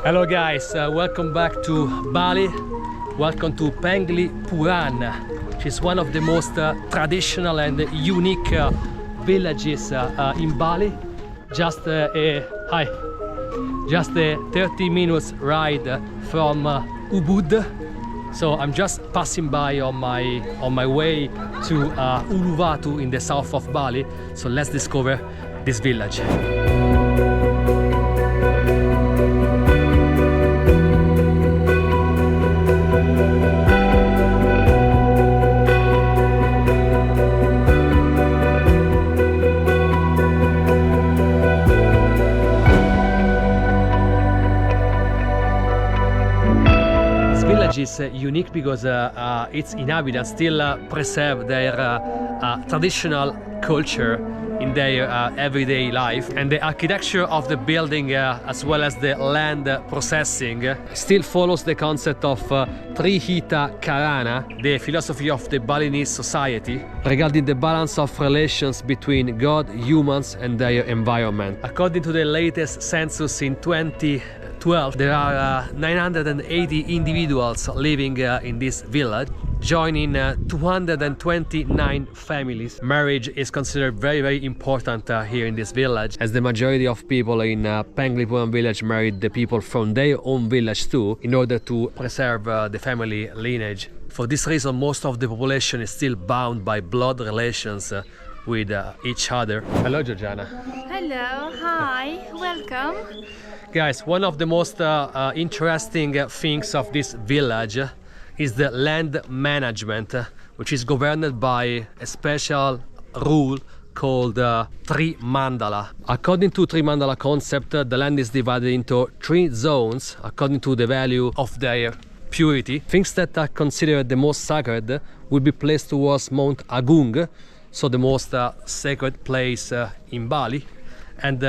Hello guys, welcome back to Bali. Welcome to Penglipuran, which is one of the most traditional and unique villages in Bali. Just a 30 minutes ride from Ubud. So I'm just passing by on my way to Uluwatu in the south of Bali. So let's discover this village. Is unique because its inhabitants still preserve their traditional culture in their everyday life, and the architecture of the building as well as the land processing still follows the concept of Tri Hita Karana, the philosophy of the Balinese society regarding the balance of relations between God, humans and their environment. According to the latest census in 2012, there are 980 individuals living in this village, joining 229 families. Marriage is considered very important here in this village, as the majority of people in Penglipuran village married the people from their own village too, in order to preserve the family lineage. For this reason, most of the population is still bound by blood relations with each other. Hello, Georgiana. Hello, hi, welcome. Guys, one of the most interesting things of this village is the land management, which is governed by a special rule called Tri Mandala. According to Tri Mandala concept, the land is divided into 3 zones according to the value of their purity. Things that are considered the most sacred will be placed towards Mount Agung, so the most sacred place in Bali, and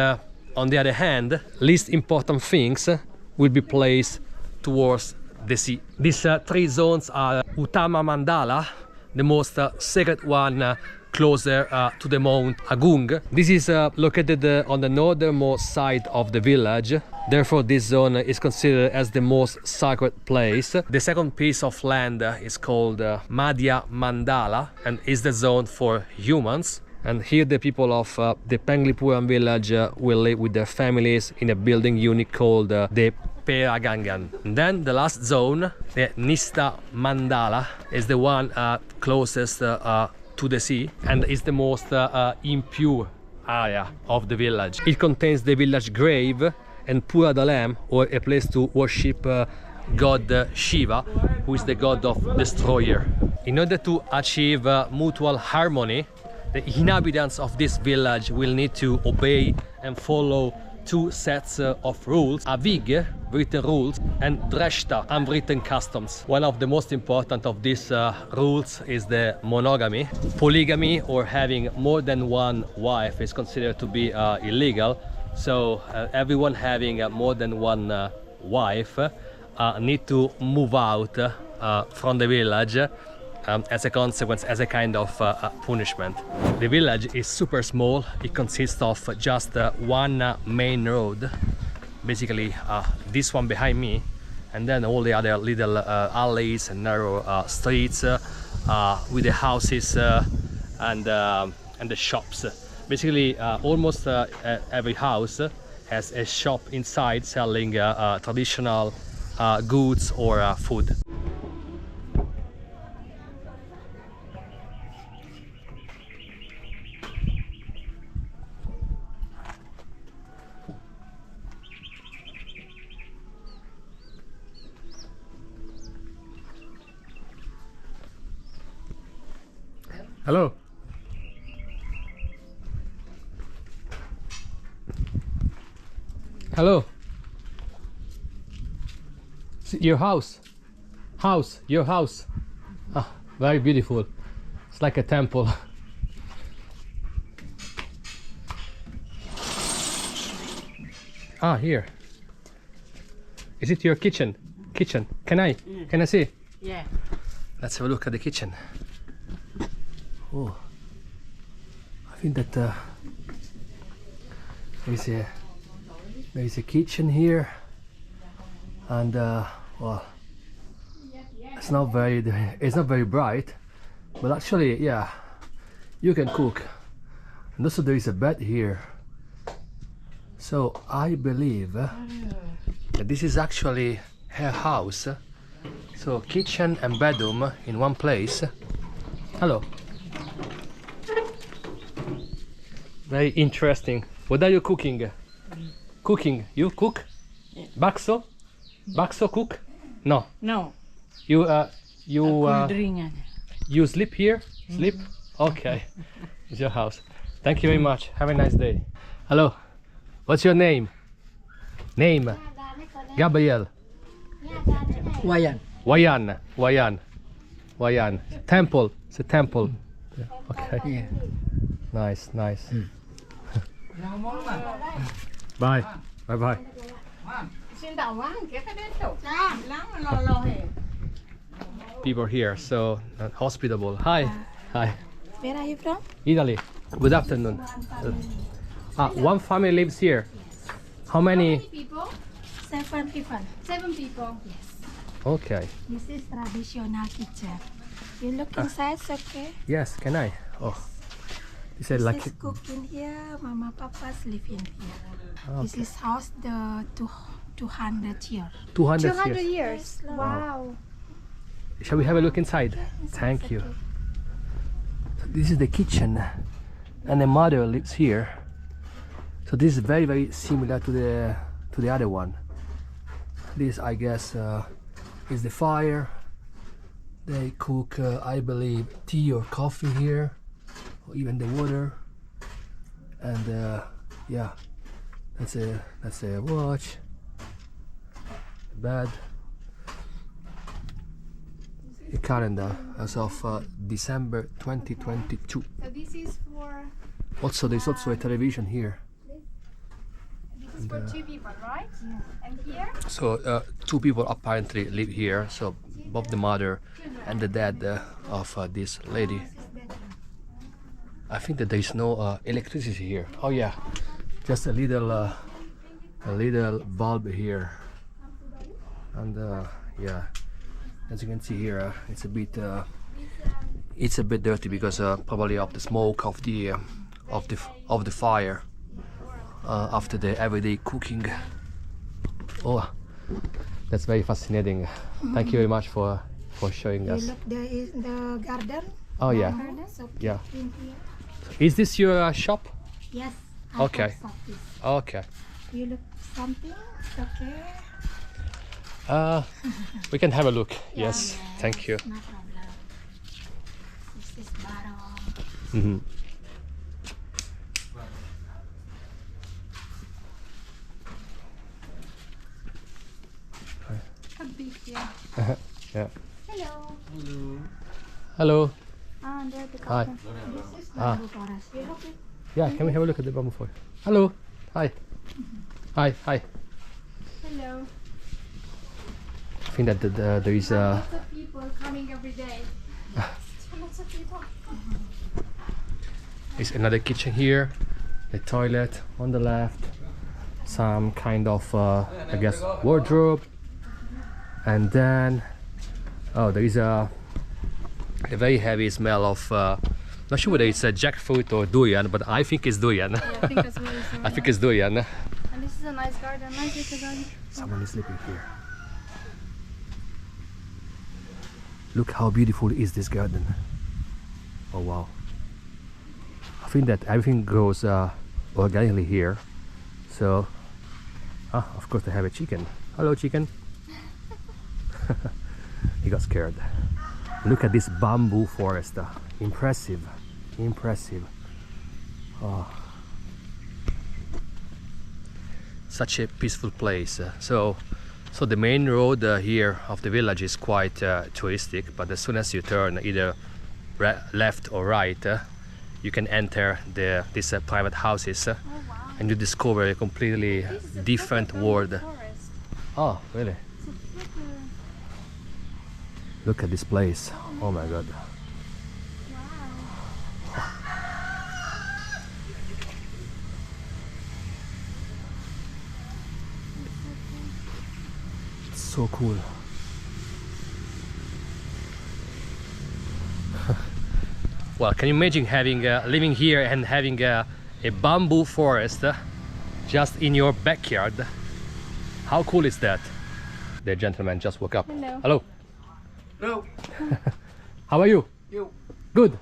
on the other hand, least important things will be placed towards the sea. These 3 zones are Utama Mandala, the most sacred one closer to the Mount Agung. This is located on the northernmost side of the village. Therefore, this zone is considered as the most sacred place. The second piece of land is called Madhya Mandala and is the zone for humans. And here the people of the Penglipuran village will live with their families in a building unit called the Peragangan. And then the last zone, the Nista Mandala, is the one closest to the sea and is the most impure area of the village. It contains the village grave and Pura Dalam, or a place to worship God Shiva, who is the god of destroyer. In order to achieve mutual harmony, the inhabitants of this village will need to obey and follow 2 sets of rules: Avig, written rules, and Dreshta, unwritten customs. One of the most important of these rules is the monogamy. Polygamy, or having more than one wife, is considered to be illegal. So everyone having more than one wife need to move out from the village as a consequence, as a kind of punishment. The village is super small. It consists of just one main road, basically this one behind me, and then all the other little alleys and narrow streets with the houses and the shops. Basically, almost every house has a shop inside selling traditional goods or food. Hello. Hello. Your house. Your house. Ah, very beautiful. It's like a temple. Ah, here. Is it your kitchen? Can I see? Yeah. Let's have a look at the kitchen. Oh, I think that there is a kitchen here. and well, it's not very bright, but actually, yeah, you can cook. And also there is a bed here, so I believe that this is actually her house. So kitchen and bedroom in one place. Hello. Very interesting. What are you cooking? Cooking? You cook? Bakso? Bakso cook? No. No. You Drink. you sleep here? Sleep? Okay. It's your house. Thank you very much. Have a nice day. Hello. What's your name? Name? Gabriel. Wayan. Wayan. Wayan. Wayan. Temple. It's a temple. Yeah. Okay. Yeah. Nice, nice. Bye. Bye bye. People here, so hospitable. Hi. Hi. Where are you from? Italy. Good afternoon. One family lives here. How many? People? 7 people. 7 people. Yes. Okay. This is traditional kitchen. You look inside, it's okay. Yes, can I? Oh. This is This like is cooked in here. Mama, papa's live in here. okay. This is house the 200 years. 200 200 years. years. Wow. Shall we have a look inside? Thank you. So this is the kitchen, and the mother lives here. So this is very, very similar to the other one. This, I guess, is the fire. They cook, I believe, tea or coffee here, or even the water. And yeah, that's a watch, bed, a calendar as of December 2022. So this is for There's also a television here. this is for 2 people, right? And here? So 2 people apparently live here. So both the mother and the dad of this lady. I think that there is no electricity here. Oh yeah, just a little bulb here. And yeah, as you can see here, it's a bit dirty because probably of the smoke of the fire after the everyday cooking. Oh, that's very fascinating. Thank you very much for showing You us. look, there is the garden. Oh yeah, So yeah. in here. Is this your shop? Yes. Okay. have this. Okay. You look something. It's okay. We can have a look. Yes, thank you. No problem. This is bottle. Mhm. A big, yeah. Yeah. Hello. Hello. And there the Hi. curtain. This is Ah. bamboo forest. You look it. Yeah, can we have a look at the bamboo forest? Hello. Hi. Hi. Hi. Hello. I think that there is Lots of people coming every day. Lots of people. is another kitchen here, a toilet on the left, some kind of I guess wardrobe, and then there is a very heavy smell of not sure whether it's a jackfruit or durian, but I think it's durian. Yeah, I think that's what it's I think it's durian. And this is a nice garden, nice little garden. Someone is sleeping here. Look how beautiful is this garden. Oh wow. I think that everything grows organically here. So, of course they have a chicken. Hello chicken. He got scared. Look at this bamboo forest. Impressive. Impressive. Oh. Such a peaceful place. So the main road here of the village is quite touristic, but as soon as you turn either left or right, you can enter these private houses, Oh wow. and you discover a completely This is a different proper world. forest. Oh, really? It's a proper... Look at this place. Oh my god. Wow. So cool. Well, can you imagine having living here and having a bamboo forest just in your backyard? How cool is that? The gentleman just woke up. Hello. Hello. Hello. How are you? You. Good.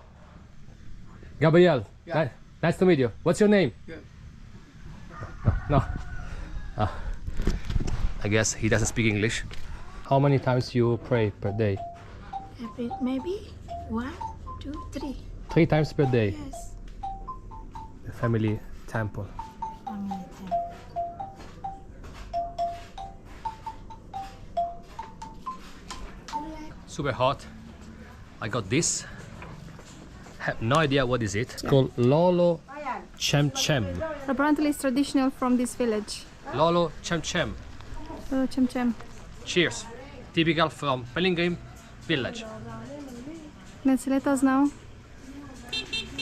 Gabriel. Yeah. Nice to meet you. What's your name? Yeah. No. I guess he doesn't speak English. How many times you pray per day? Maybe 1, 2, 3. 3 times per day. Yes. The family temple. Family time. Super hot. I got this. Have no idea what is it. It's called Lolo Chem Chem. Apparently it's traditional from this village. Lolo Chem Chem. Chem chem. Cheers. Typical from Penglipuran village. Let's let us know.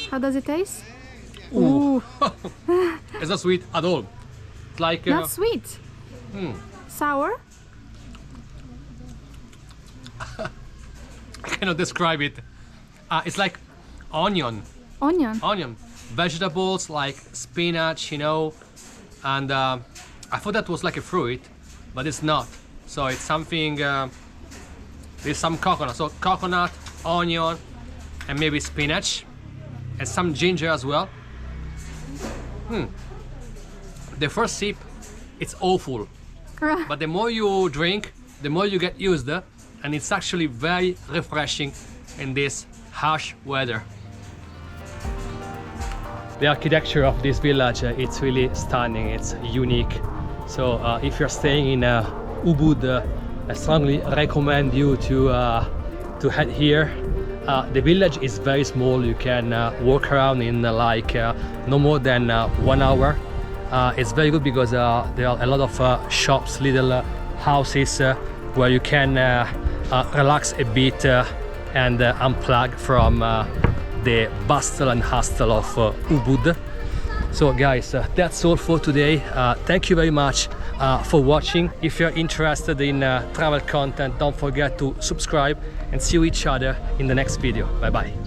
How does it taste? Ooh. It's not sweet at all. It's like Not sweet. Sour. I cannot describe it. It's like onion, Onion. vegetables like spinach, you know, and I thought that was like a fruit, but it's not. So it's something. There's some coconut, so coconut, onion, and maybe spinach, and some ginger as well. The first sip, it's awful, but the more you drink, the more you get used, and it's actually very refreshing in this harsh weather. The architecture of this village, it's really stunning, it's unique. So if you're staying in Ubud, I strongly recommend you to head here. The village is very small. You can walk around in like no more than 1 hour. It's very good because there are a lot of shops, little houses where you can relax a bit and unplug from the bustle and hustle of Ubud. So guys, that's all for today. Thank you very much for watching. If you're interested in travel content, don't forget to subscribe and see each other in the next video. Bye bye.